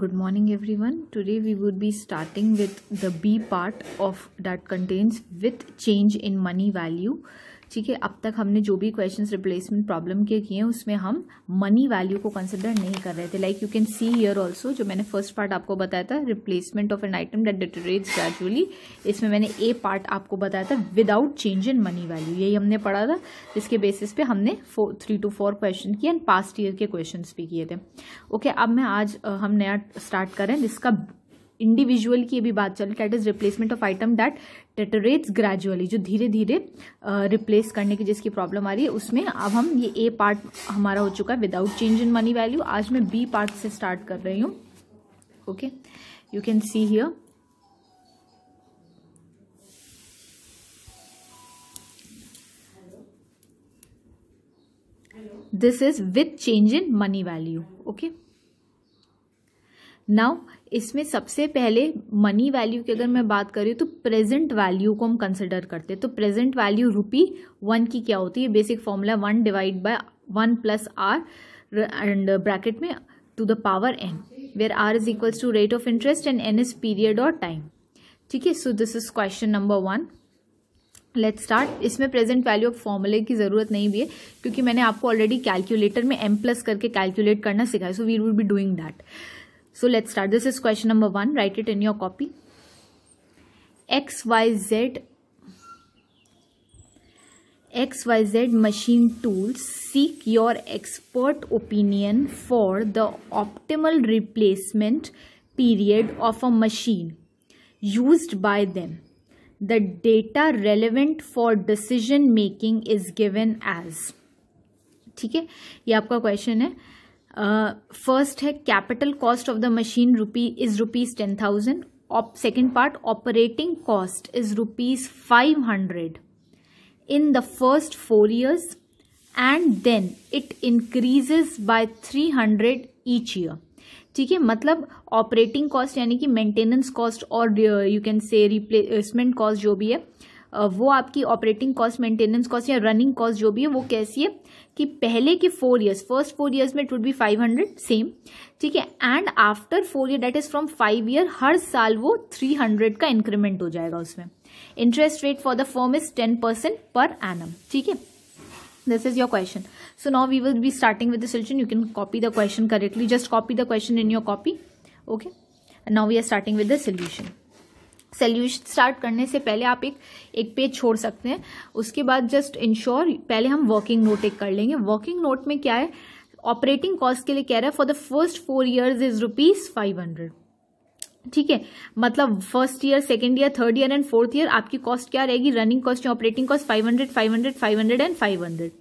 Good morning everyone. Today we would be starting with the B part of that contains with change in money value. ठीक है, अब तक हमने जो भी क्वेश्चंस रिप्लेसमेंट प्रॉब्लम के किए हैं उसमें हम मनी वैल्यू को कंसिडर नहीं कर रहे थे. Like you can see here also, जो मैंने फर्स्ट पार्ट आपको बताया था replacement of an item that deteriorates gradually, इसमें मैंने ए पार्ट आपको बताया था without change in money value. यही हमने पढ़ा था, जिसके बेसिस पे हमने 3 to 4 क्वेश्चन किए एंड पास्ट ईयर के क्वेश्चन भी किए थे. ओके, अब मैं आज हम नया स्टार्ट करें जिसका इंडिविजुअल की भी बात चल रही, that is replacement of item that deteriorates gradually, जो धीरे धीरे रिप्लेस करने की जिसकी प्रॉब्लम आ रही है उसमें. अब हम ये ए पार्ट हमारा हो चुका है without change in money value. आज मैं बी पार्ट से स्टार्ट कर रही हूँ. Okay, you can see here this is with change in money value. Okay, now इसमें सबसे पहले मनी वैल्यू की अगर मैं बात करूँ तो प्रेजेंट वैल्यू को हम कंसिडर करते हैं. तो प्रेजेंट वैल्यू ₹1 की क्या होती है? Basic formula 1 divide by 1 plus R and bracket में to the power n, where r is equals to rate of interest and n is period और टाइम. ठीक है, so this is question number 1. Let's start. इसमें present value of फॉर्मूले की जरूरत नहीं भी है क्योंकि मैंने आपको ऑलरेडी कैलकुलेटर में m प्लस करके कैलकुलेट करना सिखाया. So we will be doing that. So let's start. This is question number 1. Write it in your copy. XYZ machine tools seek your expert opinion for the optimal replacement period of a machine used by them. The data relevant for decision making is given as. ठीक है, ये आपका question है. First है capital cost of the machine is ₹10,000. Second part operating cost is ₹500 in the first 4 years and then it increases by 300 each year. ठीक है, मतलब operating cost यानी कि मेंटेनेंस कॉस्ट और you can say replacement cost जो भी है वो आपकी ऑपरेटिंग कॉस्ट, मेंटेनेंस कॉस्ट या रनिंग कॉस्ट जो भी है वो कैसी है कि पहले के 4 years, फर्स्ट 4 years में इट वुड बी 500 सेम. ठीक है, and after 4 year that is from 5 year हर साल वो 300 का इंक्रीमेंट हो जाएगा उसमें. Interest rate for the firm is 10% per annum. ठीक है, this is your question. So now we will be starting with the solution. You can copy the question correctly. Just copy the question in your copy. Okay, and now we are starting with the solution. Solution start करने से पहले आप एक page छोड़ सकते हैं. उसके बाद जस्ट इंश्योर पहले हम वर्किंग नोट एक कर लेंगे. वर्किंग नोट में क्या है, ऑपरेटिंग कॉस्ट के लिए कह रहा है for the first 4 years is ₹500. ठीक है, मतलब first year, second year, third year and fourth year आपकी कॉस्ट क्या रहेगी, रनिंग कॉस्ट या operating cost 500, 500, 500 and 500.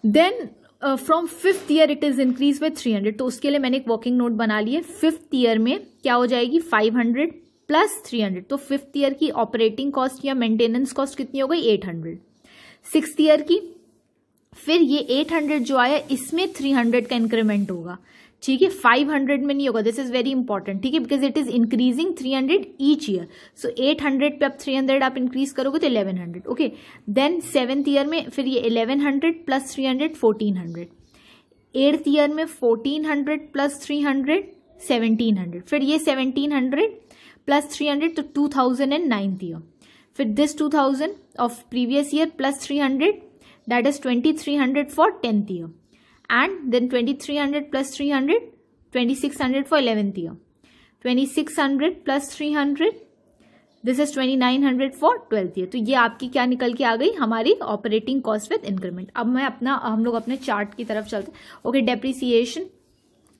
Then from 5th year it is increase by 300. तो उसके लिए मैंने एक वर्किंग नोट बना ली है. 5th year में क्या हो जाएगी, 500 प्लस 300. तो 5th year की ऑपरेटिंग कॉस्ट या मेंटेनेंस कॉस्ट कितनी हो गई, 800. 6th year की फिर ये 800 जो आया इसमें 300 का इंक्रीमेंट होगा. ठीक है, 500 में नहीं होगा. This is very important. ठीक है, because it is increasing 300 each year. So 800 पे अब 300 आप इंक्रीज करोगे तो 1100. ओके, देन 7th year में फिर ये 1100 प्लस 300 1400. 8th year में 1400 प्लस 300 1700. फिर ये 1700 प्लस 300 तो 2000 एंड 9th year. फिर this 2000 of previous year plus 300 that is 2300 for 10th year. And then 2300 plus 300 2600 for 11th year. 2600 plus 300 this is 2900 for 12th year. तो ये आपकी क्या निकल के आ गई, हमारी ऑपरेटिंग कॉस्ट विद इंक्रीमेंट. अब हम लोग अपने चार्ट की तरफ चलते हैं. ओके,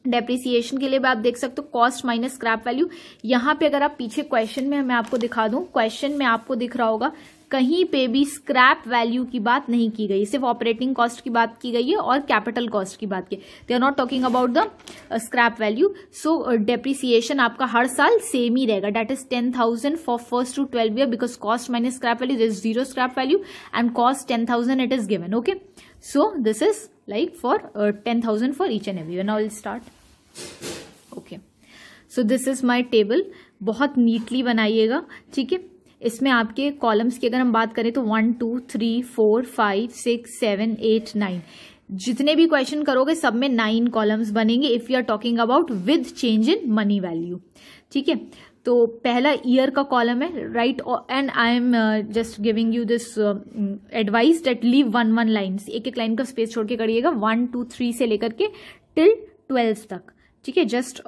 डेप्रिसिएशन के लिए भी आप देख सकते हो कॉस्ट माइनस स्क्रैप वैल्यू. यहाँ पे अगर आप पीछे क्वेश्चन में मैं आपको दिखा दूं, क्वेश्चन में आपको दिख रहा होगा कहीं पे भी स्क्रैप वैल्यू की बात नहीं की गई, सिर्फ ऑपरेटिंग कॉस्ट की बात की गई है और कैपिटल कॉस्ट की बात की. They are not talking about the scrap value. So depreciation आपका हर साल सेम ही रहेगा, that is 10,000 for first to 12 year because cost minus scrap value this 0 scrap value and cost 10,000 it is given. Okay, so this is like for 10,000 for each and every one. Now we'll start. Okay, so this is my table. बहुत neatly बनाइएगा. ठीक है, इसमें आपके columns की अगर हम बात करें तो 1 2 3 4 5 6 7 8 9 जितने भी क्वेश्चन करोगे सब में 9 कॉलम्स बनेंगे if you are talking about with change in money value. ठीक है, तो पहला ईयर का कॉलम है, right, and I am just giving you this advice that leave 1 lines, एक लाइन का स्पेस छोड़ के करिएगा 1 2 3 से लेकर के टिल 12 तक। ठीक है, जस्ट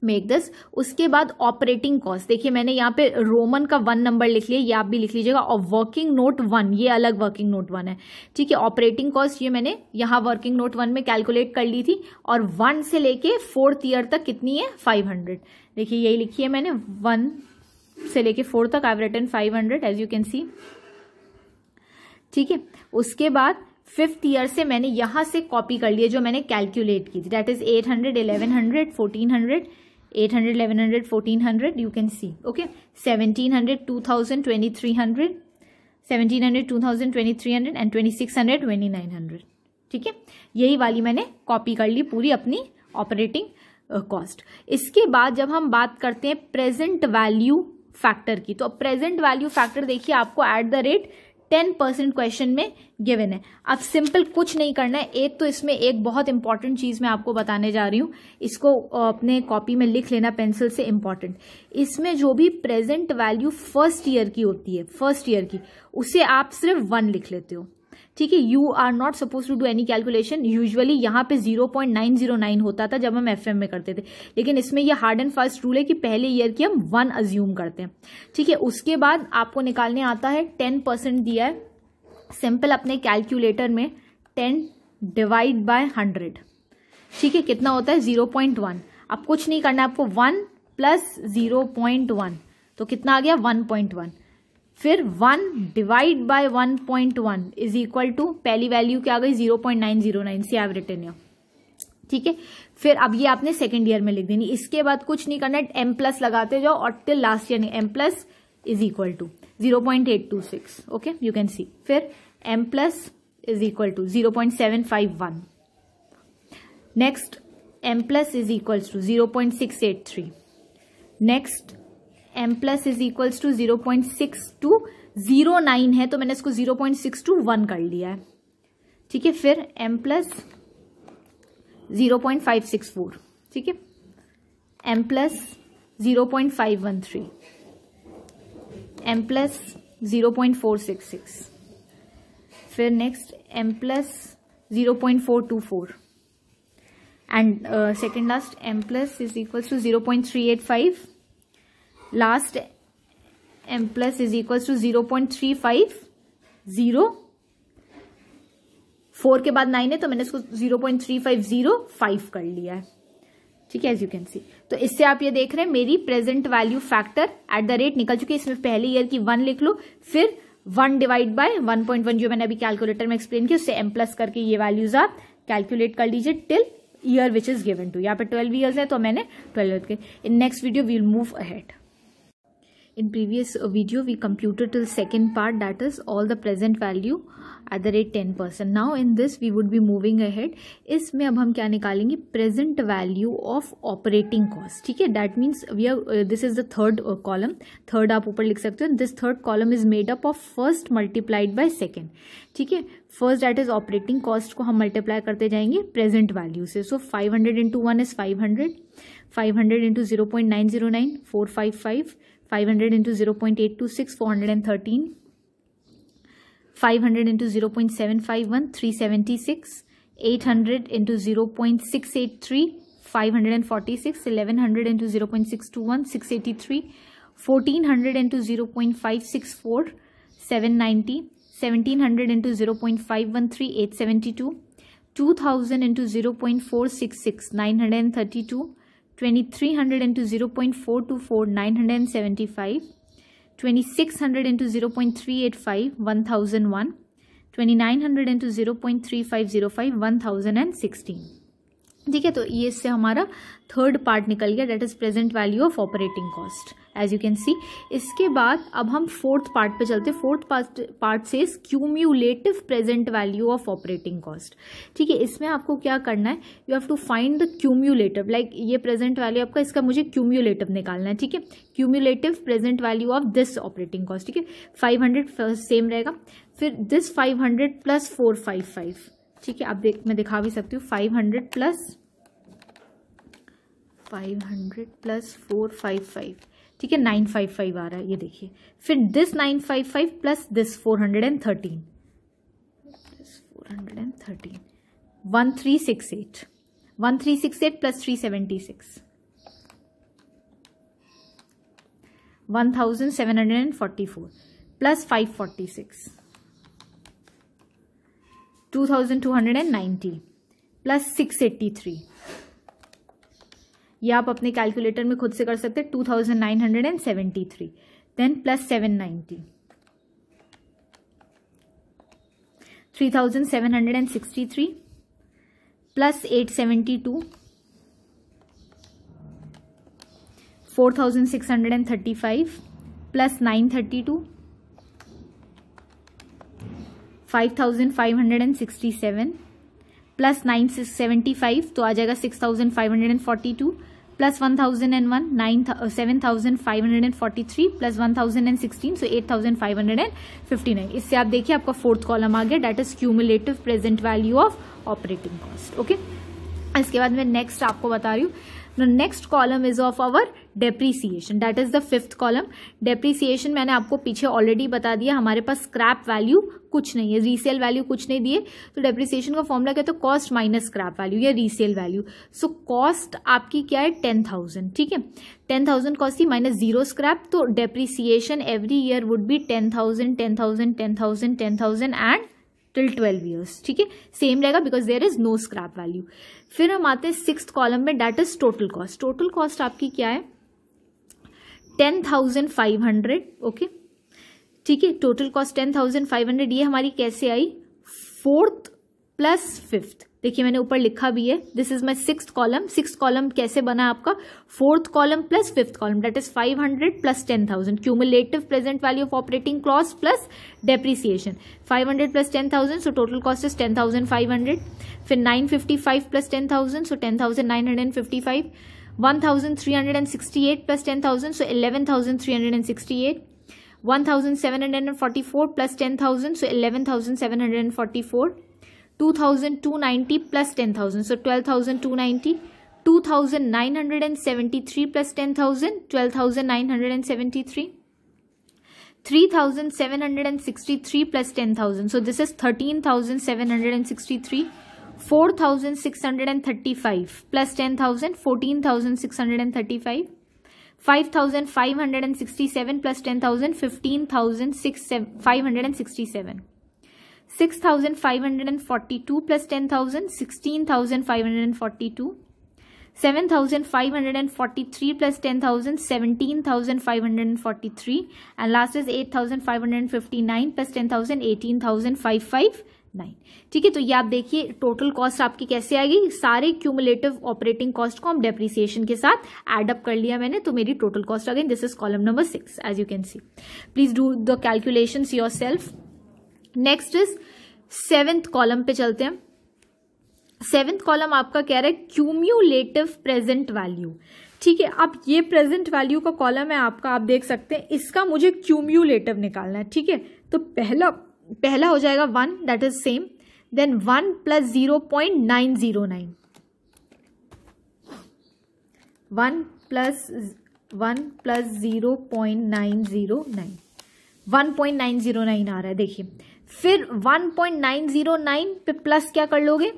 मेक दिस। उसके बाद ऑपरेटिंग कॉस्ट, देखिए मैंने यहाँ पे रोमन का 1 नंबर लिख लिया, ये आप भी लिख लीजिएगा, और वर्किंग नोट 1 ये अलग वर्किंग नोट 1 है। ठीक है, ऑपरेटिंग कॉस्ट ये मैंने यहाँ वर्किंग नोट 1 में कैलकुलेट कर ली थी, और 1 से लेके 4th ईयर तक कितनी है 500। देखिए यही लिखी है मैंने, 1 से लेके 4 तक I have written 500 as you can see. ठीक है, उसके बाद 5th ईयर से मैंने यहां से कॉपी कर लिए जो मैंने कैलकुलेट की थी, that is 800 1100 1400 800 1100 1400 you can see, okay, 1700 2000 2300 1700 2000 2300 and 2600 2900। ठीक है, यही वाली मैंने कॉपी कर ली पूरी अपनी ऑपरेटिंग कॉस्ट। इसके बाद जब हम बात करते हैं प्रेजेंट वैल्यू फैक्टर की, तो प्रेजेंट वैल्यू फैक्टर देखिए आपको एट द रेट 10% क्वेश्चन में गिवन है। अब सिंपल कुछ नहीं करना है, एक तो इसमें एक बहुत इंपॉर्टेंट चीज मैं आपको बताने जा रही हूं, इसको अपने कॉपी में लिख लेना पेंसिल से, इंपॉर्टेंट। इसमें जो भी प्रेजेंट वैल्यू फर्स्ट ईयर की होती है, फर्स्ट ईयर की, उसे आप सिर्फ 1 लिख लेते हो। ठीक है, you are not suppose to do any calculation. Usually यहाँ पे 0.909 होता था जब हम एफएम में करते थे, लेकिन इसमें ये हार्ड एंड फास्ट रूल है कि पहले ईयर की हम 1 अज्यूम करते हैं। ठीक है, उसके बाद आपको निकालने आता है 10% दिया है, सिंपल अपने कैलकुलेटर में 10 डिवाइड बाय 100। ठीक है, कितना होता है 0.1। अब कुछ नहीं करना है आपको, 1 प्लस 0.1 तो कितना आ गया 1.1। फिर 1 divide by 1.1 is equal to, पहली वैल्यू क्या आ गई 0.909 सी हैव रिटन हियर। ठीक है, फिर अब ये आपने सेकेंड ईयर में लिख देनी। इसके बाद कुछ नहीं करना है, एम प्लस लगाते जाओ और till last year M plus is equal to 0.826। Okay, you can see. फिर M plus is equal to 0.751। Next M plus is equal to 0.683। Next M plus is equals to 0.6209 है, तो मैंने इसको 0.621 कर लिया है। ठीक है, फिर एम प्लस 0.564। ठीक है, एम प्लस 0.513, एम प्लस 0.466, फिर next M plus 0.424 and second last M plus is equals to 0.385। Last m plus is equals to 0.3504 के बाद 9 है, तो मैंने इसको 0.3505 कर लिया है। ठीक है, एज यू कैन सी। तो इससे आप ये देख रहे हैं मेरी present value factor at the rate निकल चुकी है। इसमें पहले ईयर की 1 लिख लो, फिर 1 डिवाइड बाय 1.1 जो मैंने अभी कैलकुलेटर में एक्सप्लेन किया, उससे m प्लस करके ये वैल्यूज आप कैलकुलेट कर लीजिए till year which is given to. यहाँ पे 12 ईयर्स है तो मैंने 12 के। In next video we will move ahead. In previous video we computed till second part, that is all the present value at the rate 10%. Now in this we would be moving ahead. इसमें अब हम क्या निकालेंगे, present value of operating cost. ठीक है, that means we are this is the third column. Third आप ऊपर लिख सकते हो। This third column is made up of first multiplied by second. ठीक है, first that is operating cost को हम multiply करते जाएंगे present value से। So 500 into 1 is 500, 500 into 0.909 455, 500 into 0.826 413, 500 into 0.751 376, 800 into 0.683 546, 1100 into 0.621 683, 1400 into 0.564 790, 1700 into 0.513 872, 2000 into 0.466 932, 2300 into 0.424 975, 2600 into 0.385 1001, 2900 into 0.3505 1016। ठीक है, तो ये इससे हमारा थर्ड पार्ट निकल गया, that is present value of operating cost as you can see. इसके बाद अब हम फोर्थ पार्ट पे चलते हैं। फोर्थ पार्ट से cumulative present value of operating cost. ठीक है, इसमें आपको क्या करना है, you have to find the cumulative, like ये प्रेजेंट वैल्यू आपका, इसका मुझे क्यूम्यूलेटिव निकालना है। ठीक है, cumulative present value of this operating cost. ठीक है, 500 सेम रहेगा, फिर दिस 500 प्लस 455। ठीक है, आप मैं दिखा भी सकती हूँ 500 प्लस 455, ठीक है 955 आ रहा है, ये देखिए। फिर this 955 plus this 413 1368 plus 376 1744 plus 546 2290 plus 683, ये आप अपने कैलकुलेटर में खुद से कर सकते हैं। 2973 then plus 790 3763 plus 872 4635 plus 932 5567 plus 975 तो आ जाएगा 6542 प्लस 1001 7543 प्लस 1016 सो 8559। इससे आप देखिए आपका फोर्थ कॉलम आ गया, that is cumulative present value of operating cost. Okay, इसके बाद मैं नेक्स्ट आपको बता रही हूँ। Next column is of our depreciation, that is the fifth column. Depreciation मैंने आपको पीछे ऑलरेडी बता दिया, हमारे पास स्क्रैप वैल्यू कुछ नहीं है, रीसेल वैल्यू कुछ नहीं दिए, तो डेप्रीसिएशन का फॉर्मूला क्या है, तो कॉस्ट माइनस स्क्रैप वैल्यू या रीसेल वैल्यू। सो कॉस्ट आपकी क्या है 10,000, ठीक है 10,000 कॉस्ट थी माइनस 0 स्क्रैप, तो depreciation every year would be 10,000 10,000 10,000 10,000 and till 12 years, ठीक है सेम रहेगा because there is no scrap value. फिर हम आते हैं सिक्स्थ कॉलम में, that is total cost. Total cost आपकी क्या है 10,500, ओके ठीक है, टोटल कॉस्ट 10,500, ये हमारी कैसे आई, फोर्थ प्लस फिफ्थ। देखिए मैंने ऊपर लिखा भी है, this is my sixth column. Sixth column कैसे बना आपका, fourth column plus fifth column, that is 500 plus 10,000 cumulative present value of operating cost plus depreciation. 500 plus 10,000 so total cost is 10,500। फिर 955 plus 10,000 so 10,955। 1,368 plus 10,000 so 11,368। 1,744 plus 10,000 so 11,744। 2,290 plus 10,000 so 12,290. 2,973 plus 10,000 12,973. 3,763 plus 10,000 so this is 13,763. 4,635 plus 10,000 14,635. 5,567 plus 10,000 15,567. 6,542 plus 10,000 16,542. 7,543 plus 10,000 17,543 and last is 8,559 plus 10,000 18,559. ठीक है, तो ये आप देखिए total cost आपकी कैसे आएगी, सारे क्यूमुलेटिव ऑपरेटिंग कॉस्ट को हम डेप्रीसिएशन के साथ एड अप कर लिया मैंने, तो मेरी टोटल कॉस्ट आ गई। This is column number 6 as you can see. Please do the calculations yourself. Next is seventh column पे चलते हैं। सेवेंथ कॉलम आपका कह रहा है क्यूम्यूलेटिव प्रेजेंट वैल्यू, ठीक है। अब ये प्रेजेंट वैल्यू का कॉलम है आपका, आप देख सकते हैं, इसका मुझे क्यूम्यूलेटिव निकालना है, ठीक है। तो पहला हो जाएगा 1, that is same, then 1 plus 0.909, 1 plus 0.909, 1.909 आ रहा है देखिए। फिर 1.909 पे प्लस क्या कर लोगे,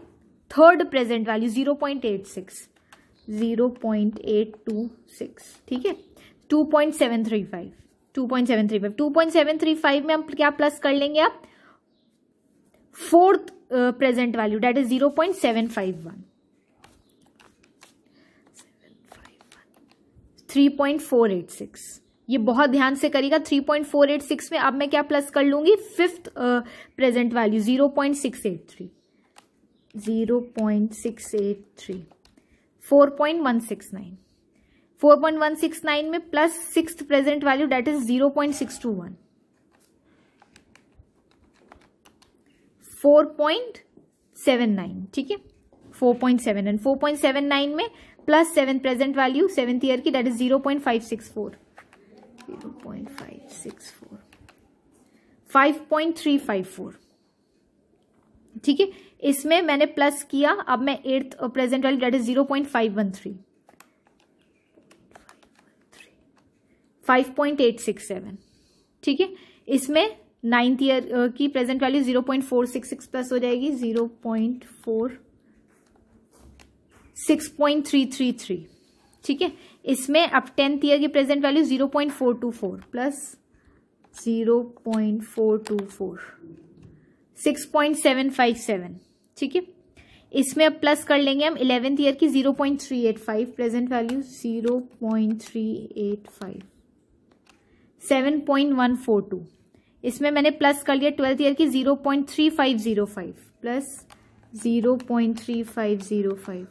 थर्ड प्रेजेंट वैल्यू 0.86, 0.826, ठीक है। 2.735, 2.735 में हम क्या प्लस कर लेंगे आप, fourth present value that is 0.751, 3.486। ये बहुत ध्यान से करिएगा, 3.486 में अब मैं क्या प्लस कर लूंगी, फिफ्थ प्रेजेंट वैल्यू 0.683, 0.683, 4.169, 4.169 में plus sixth present value that is 0.621, 4.79, ठीक है 4.79, 4.79 में plus seven present value seventh year की दैट इज 0.564, 0.564, 5.354, ठीक है। इसमें मैंने प्लस किया, अब मैं 8th present value that is 0.513, 5.867, ठीक है। इसमें 9th ईयर की प्रेजेंट वैल्यू 0.466 प्लस हो जाएगी 6.333, ठीक है। इसमें अब 10th ईयर की प्रेजेंट वैल्यू 0.424 प्लस 0.424, 6.757, ठीक है। इसमें अब प्लस कर लेंगे हम 11th ईयर की 0.385 प्रेजेंट वैल्यू 0.385, 7.142। इसमें मैंने प्लस कर लिया 12th ईयर की 0.3505 प्लस 0.3505,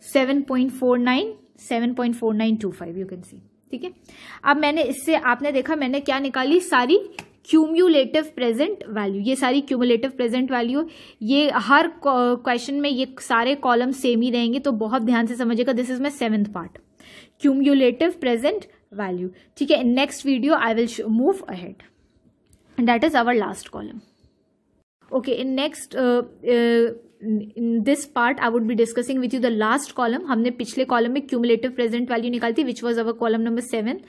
7.4925 यू कैन सी, ठीक है। अब मैंने इससे आपने देखा मैंने क्या निकाली, सारी क्यूम्युलेटिव प्रेजेंट वैल्यू। ये सारी क्यूमुलेटिव प्रेजेंट वैल्यू, ये हर क्वेश्चन में ये सारे कॉलम सेम ही रहेंगे, तो बहुत ध्यान से समझिएगा। This is my 7th part, cumulative present value, ठीक है। In next video I will move ahead, that is our last column. Okay, in next in this part I would be discussing with you the last column. हमने पिछले column में cumulative present value निकाली थी which was our column number 7।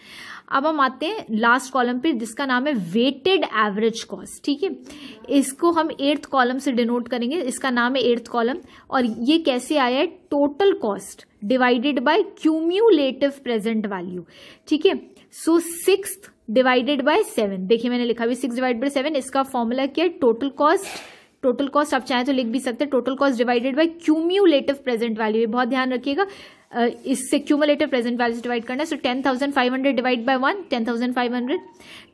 अब हम आते हैं last column पे जिसका नाम है वेटेड एवरेज कॉस्ट, ठीक है। इसको हम 8th कॉलम से डिनोट करेंगे, इसका नाम है 8th कॉलम। और ये कैसे आया है, total cost divided by cumulative present value, ठीक है। सो 6th डिवाइडेड बाय 7, देखिए मैंने लिखा भी 6 डिवाइड बाय 7। इसका फॉर्मूला क्या है, टोटल कॉस्ट आप चाहें तो लिख भी सकते हैं, total cost divided by cumulative present value. ये बहुत ध्यान रखिएगा, इससे क्यूमुलेटिव प्रेजेंट वैल्यू से डिवाइड करना है। So 10,500 divide by 1, 10,500,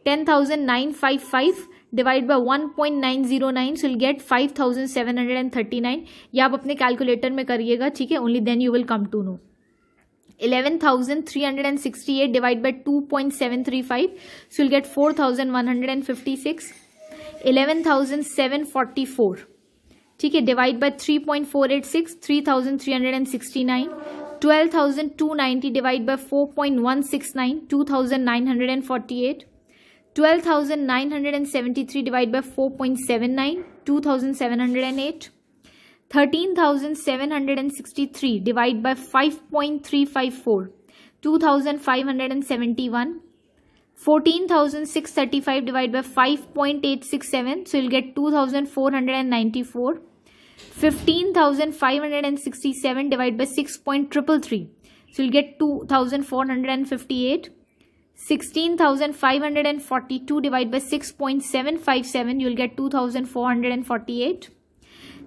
10,955 divide by 1.909, so will get 5,739। ये आप अपने कैलकुलेटर में करिएगा, ठीक है, only then you will come to know. 11,368 divide by 2.735, so will get 4,156। 11,744, ठीक है, divide by 3.486, 3,369। 12,290 divide bye 4.169, 2,948। 12,973 divide by 4.79, 2,708। 13,763 divide by 5.354, 2,571। 14,635 divided by 5.867, so you'll get 2,494. 15,567 divided by 6.333, so you'll get 2,458. 16,542 divided by 6.757, you'll get 2,448.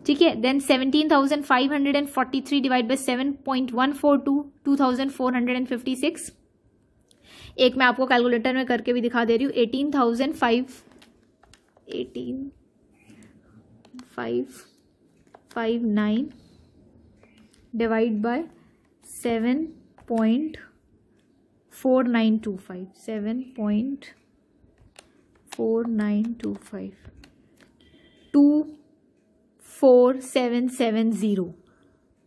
ठीक है, then 17,543 divide by 7.142, 2,456. एक मैं आपको calculator में करके भी दिखा दे रही हूँ, 18,559 डिवाइड बाय 7.4925, 7.4925, 24770,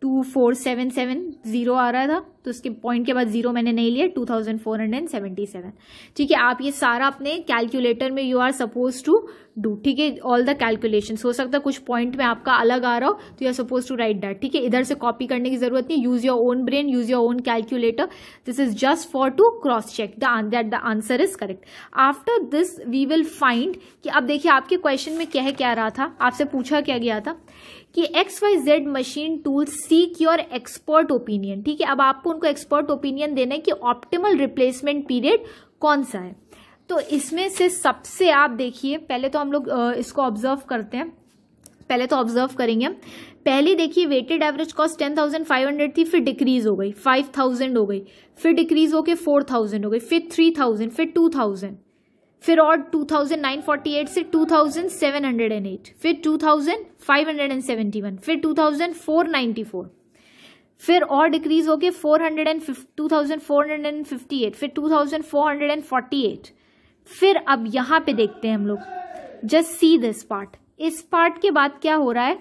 24770 आ रहा था, तो उसके पॉइंट के बाद जीरो मैंने नहीं लिया, 2,477. ठीक है, आप ये सारा अपने कैलकुलेटर में you are suppose to do. ठीक है, ऑल द कैलकुलेशंस. हो सकता है कुछ पॉइंट में आपका अलग आ रहा हो, तो you are suppose to write that. ठीक है, इधर से कॉपी करने की जरूरत नहीं. Use your own brain, use your own calculator. This is just for to cross check that the answer is correct. After this we will find कि अब देखिए आपके क्वेश्चन में क्या रहा था, आपसे पूछा क्या गया था कि XYZ machine tool seek your expert opinion. ठीक है, अब आपको उनको एक्सपर्ट ओपिनियन देना है कि ऑप्टिमल रिप्लेसमेंट पीरियड कौन सा है. तो इसमें से सबसे आप देखिए, पहले तो हम लोग इसको ऑब्जर्व करते हैं. पहले तो ऑब्जर्व करेंगे हम. पहले देखिए वेटेड एवरेज कॉस्ट 10,500 थी, फिर डिक्रीज हो गई 5,000 हो गई, फिर डिक्रीज होके 4,000 हो गई, फिर 3,000, फिर 2,000, फिर और 2,948 से 2,708, फिर 2,571, फिर 2,494, फिर और डिक्रीज होके 2,458, फिर 2,448. फिर अब यहां पे देखते हैं हम लोग, जस्ट सी दिस पार्ट. इस पार्ट के बाद क्या हो रहा है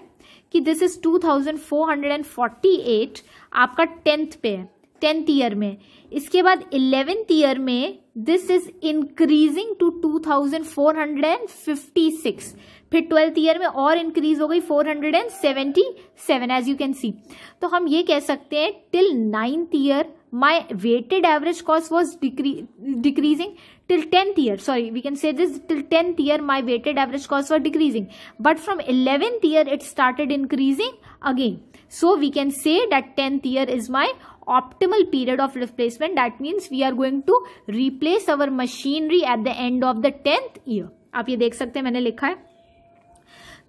कि दिस इज 2,448 आपका 10th पे है, 10th ईयर में. इसके बाद 11th ईयर में दिस इज इंक्रीजिंग टू 2,456. फिर 12th ईयर में और इंक्रीज हो गई 477 एज यू कैन सी। तो हम ये कह सकते हैं till 9th year my weighted average cost was decreasing. Till 10th year, sorry, we can say this, till 10th year my weighted average costs were decreasing, but from 11th year it started increasing again. So we can say that 10th year is my optimal period of replacement. That means we are going to replace our machinery at the end of the 10th year. आप ये देख सकते हैं, मैंने लिखा है.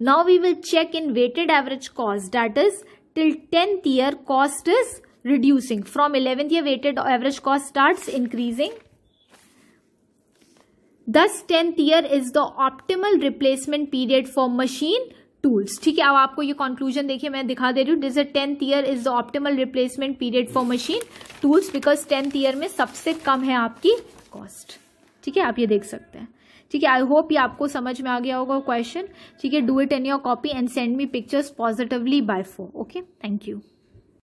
Now we will check in weighted average cost, that is till 10th year cost is reducing. From 11th year weighted average cost starts increasing. Thus 10th year is the optimal replacement period for machine tools. ठीक है, अब आपको ये conclusion देखिए मैं दिखा दे रही हूँ. This is 10th year is the optimal replacement period for machine tools because 10th year में सबसे कम है आपकी cost. ठीक है, आप ये देख सकते हैं. ठीक है, आई होप ये आपको समझ में आ गया होगा क्वेश्चन. ठीक है, do it in your copy and send me pictures positively by 4. Okay, thank you.